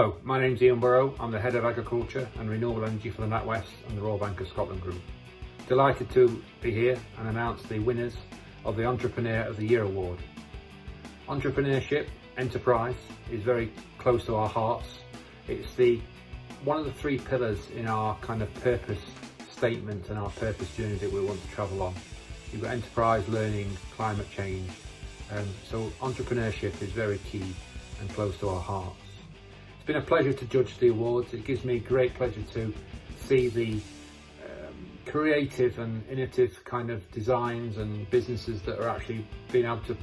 Hello, my name's Burrow. I'm the Head of Agriculture and Renewable Energy for the NatWest and the Royal Bank of Scotland Group. Delighted to be here and announce the winners of the Entrepreneur of the Year Award. Entrepreneurship, enterprise, is very close to our hearts. It's one of the three pillars in our kind of purpose statement and our purpose journey that we want to travel on. You've got enterprise, learning, climate change. So entrepreneurship is very key and close to our hearts. It's been a pleasure to judge the awards. It gives me great pleasure to see the creative and innovative kind of designs and businesses that are actually being able to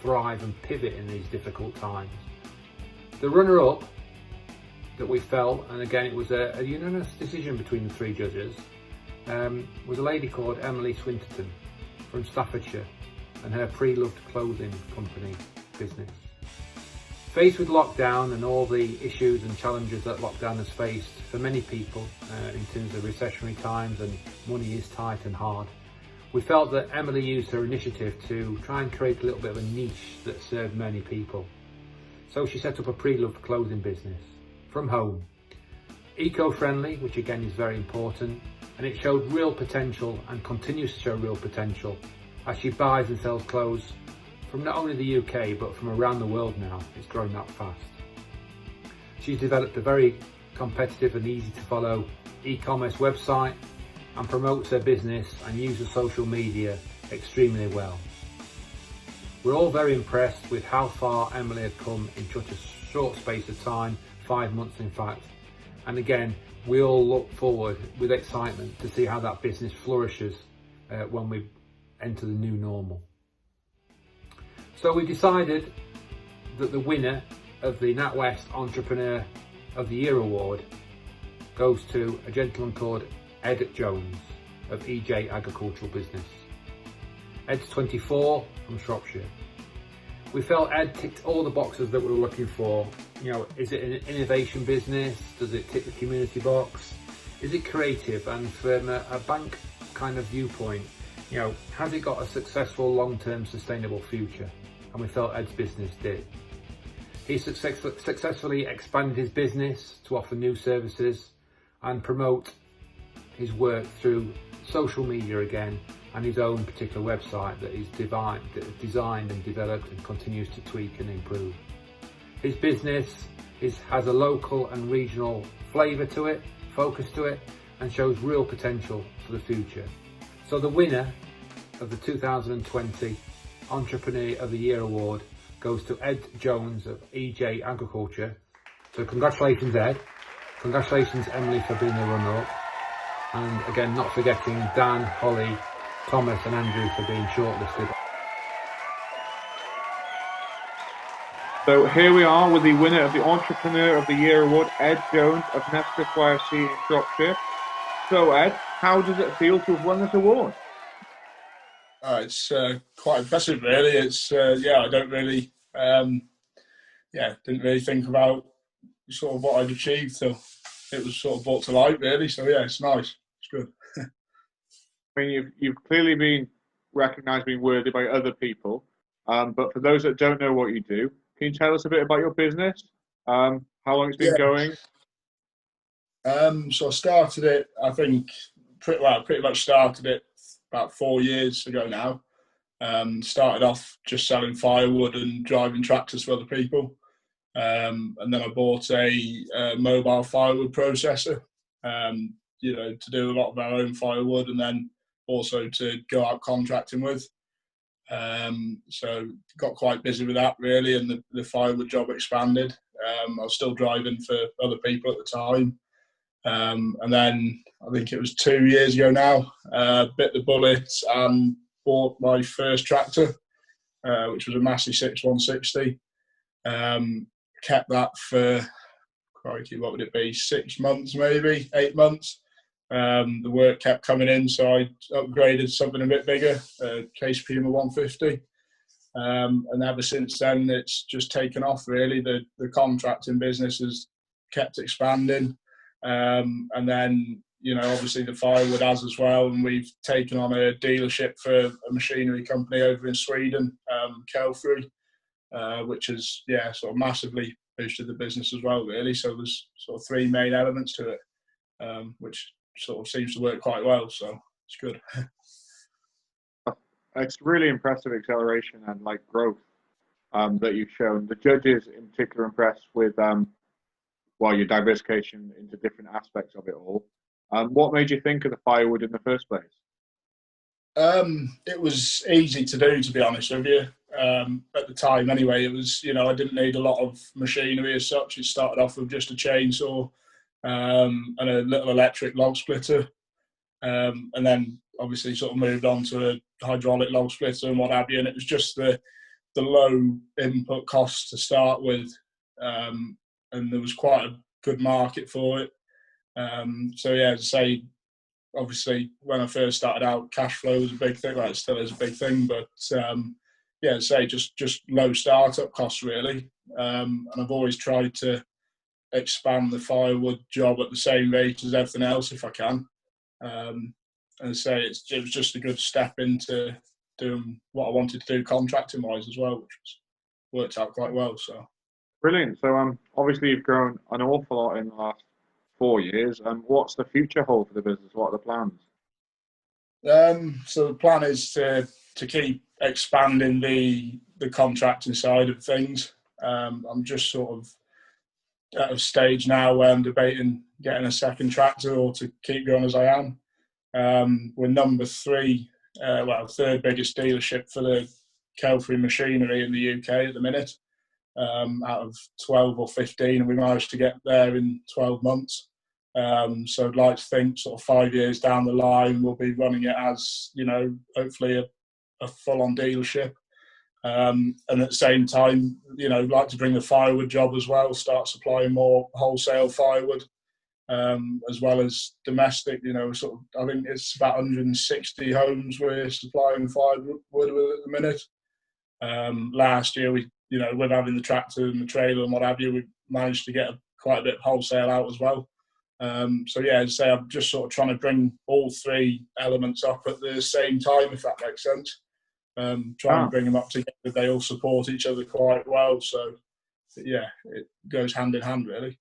thrive and pivot in these difficult times. The runner-up that we felt, and again it was a unanimous decision between the three judges, was a lady called Emily Swinterton from Staffordshire and her pre-loved clothing company business. Faced with lockdown and all the issues and challenges that lockdown has faced for many people in terms of recessionary times and money is tight and hard, we felt that Emily used her initiative to try and create a little bit of a niche that served many people. So she set up a pre-loved clothing business from home. Eco-friendly, which again is very important, and it showed real potential and continues to show real potential as she buys and sells clothes from not only the UK but from around the world now. It's growing that fast. She's developed a very competitive and easy to follow e-commerce website and promotes her business and uses social media extremely well. We're all very impressed with how far Emily had come in such a short space of time, 5 months in fact, and again we all look forward with excitement to see how that business flourishes when we enter the new normal. So we decided that the winner of the NatWest Entrepreneur of the Year Award goes to a gentleman called Ed Jones of EJ Agricultural Business. Ed's 24 from Shropshire. We felt Ed ticked all the boxes that we were looking for. You know, is it an innovation business? Does it tick the community box? Is it creative? And from a bank kind of viewpoint, you know, has it got a successful long-term sustainable future? And we felt Ed's business did. He successfully expanded his business to offer new services and promote his work through social media again and his own particular website that he's designed and developed and continues to tweak and improve. His business has a local and regional flavour to it, focus to it, and shows real potential for the future. So the winner of the 2020 Entrepreneur of the Year Award goes to Ed Jones of EJ Agriculture. So congratulations Ed, congratulations Emily for being the runner-up, and again not forgetting Dan, Holly, Thomas and Andrew for being shortlisted. So here we are with the winner of the Entrepreneur of the Year Award, Ed Jones of NFYFC in Shropshire. So Ed, how does it feel to have won this award? It's quite impressive, really. It's I don't really, didn't really think about sort of what I'd achieved till it was sort of brought to light, really. So yeah, it's nice. It's good. I mean, you've clearly been recognised being worthy by other people, but for those that don't know what you do, can you tell us a bit about your business? How long it's been going? So I started it, I think, pretty much started it about 4 years ago now. Started off just selling firewood and driving tractors for other people. And then I bought a mobile firewood processor, to do a lot of our own firewood and then also to go out contracting with. So got quite busy with that really, and the firewood job expanded. I was still driving for other people at the time. And then I think it was 2 years ago now, bit the bullet and bought my first tractor, which was a Massey 6160. Kept that for, crikey, what would it be, 6 months, maybe 8 months. The work kept coming in, so I upgraded something a bit bigger, Case Puma 150. And ever since then, it's just taken off really. The contracting business has kept expanding. And then, obviously the firewood has as well. And we've taken on a dealership for a machinery company over in Sweden, Kelfrey. which has sort of massively boosted the business as well, really. So there's sort of three main elements to it, which sort of seems to work quite well. So it's good. It's really impressive acceleration and like growth that you've shown. The judges in particular impressed with your diversification into different aspects of it all. What made you think of the firewood in the first place? It was easy to do, to be honest with you. At the time, anyway, it was, I didn't need a lot of machinery as such. It started off with just a chainsaw and a little electric log splitter, and then obviously sort of moved on to a hydraulic log splitter and what have you. And it was just the low input costs to start with, and there was quite a good market for it. So yeah, as I say, obviously when I first started out, cash flow was a big thing. Well, it still is a big thing, but yeah, as I say, just low startup costs really. And I've always tried to expand the firewood job at the same rate as everything else if I can. And say it was just a good step into doing what I wanted to do contracting wise as well, which worked out quite well. So brilliant. So obviously you've grown an awful lot in the last 4 years. What's the future hold for the business? What are the plans? So the plan is to keep expanding the contracting side of things. I'm just sort of at a stage now where I'm debating getting a second tractor or to keep going as I am. We're number third biggest dealership for the Kelfrey machinery in the UK at the minute, out of 12 or 15, and we managed to get there in 12 months. So I'd like to think sort of 5 years down the line, we'll be running it as, hopefully a full-on dealership. And at the same time, like to bring the firewood job as well, start supplying more wholesale firewood, as well as domestic. Sort of, I think it's about 160 homes we're supplying firewood with at the minute. Last year, with having the tractor and the trailer and what have you, we managed to get quite a bit of wholesale out as well. So yeah, as I say, I'm just sort of trying to bring all three elements up at the same time, if that makes sense. Trying to bring them up together. They all support each other quite well. So yeah, it goes hand in hand, really.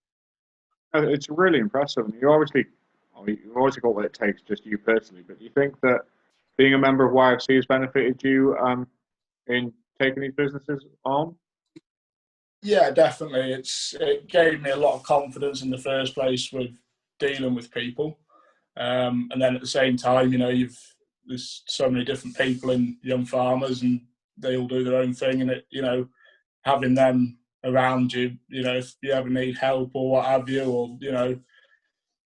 It's really impressive. And you've obviously got what it takes, just you personally. But do you think that being a member of YFC has benefited you in taking these businesses on? Yeah, definitely. It gave me a lot of confidence in the first place with dealing with people, and then at the same time, there's so many different people in young farmers, and they all do their own thing, and having them around you, if you ever need help or what have you, or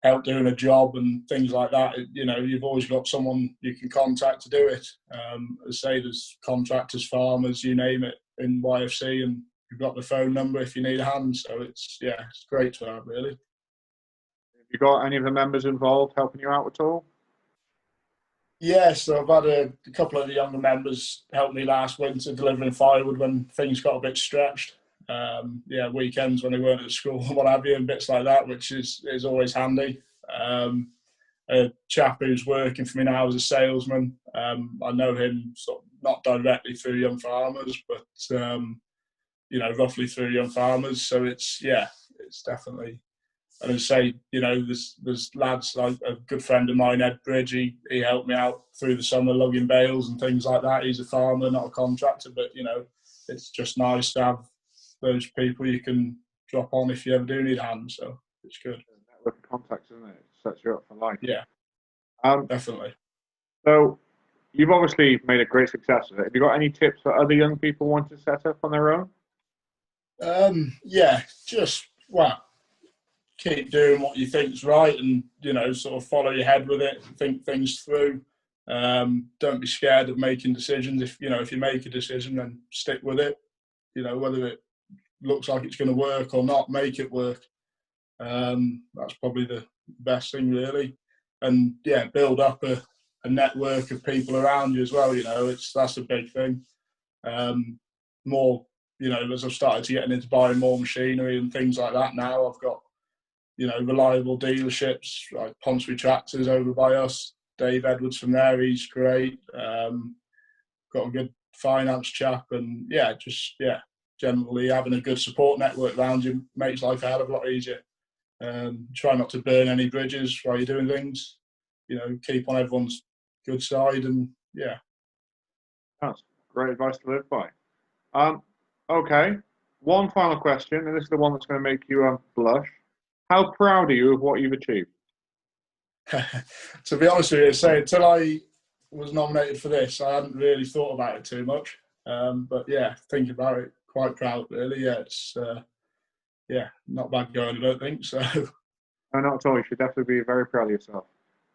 help doing a job and things like that, you've always got someone you can contact to do it. As I say, there's contractors, farmers, you name it, in YFC, and you've got the phone number if you need a hand. So it's great to have, really. Have you got any of the members involved helping you out at all? Yes, so I've had a couple of the younger members help me last winter delivering firewood when things got a bit stretched. Weekends when they weren't at school and what have you, and bits like that, which is always handy. A chap who's working for me now as a salesman, I know him sort of not directly through Young Farmers, but roughly through Young Farmers. So it's definitely. And as I say, there's lads like a good friend of mine, Ed Bridge. He helped me out through the summer lugging bales and things like that. He's a farmer, not a contractor, but it's just nice to have those people you can drop on if you ever do need a hand. So it's good. Network of contacts, isn't it? It sets you up for life. Yeah, definitely. So you've obviously made a great success of it. Have you got any tips for other young people wanting to set up on their own? Keep doing what you think's right, and sort of follow your head with it, think things through. Don't be scared of making decisions. If you make a decision, then stick with it. Whether it looks like it's going to work or not, make it work. That's probably the best thing, really. And build up a network of people around you as well. That's a big thing. More, as I've started to get into buying more machinery and things like that now, I've got reliable dealerships like Ponsonby Tractors over by us. Dave Edwards from there, he's great. Got a good finance chap, and generally having a good support network around you makes life a hell of a lot easier. Try not to burn any bridges while you're doing things. Keep on everyone's good side, and yeah. That's great advice to live by. Okay, one final question, and this is the one that's going to make you blush. How proud are you of what you've achieved? To be honest with you, until I was nominated for this, I hadn't really thought about it too much. But yeah, thinking about it, quite proud really. Yeah, it's not bad going, I don't think so. No, not at all. You should definitely be very proud of yourself.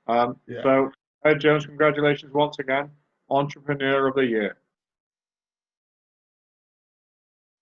Yeah. So, Ed Jones, congratulations once again, Entrepreneur of the Year.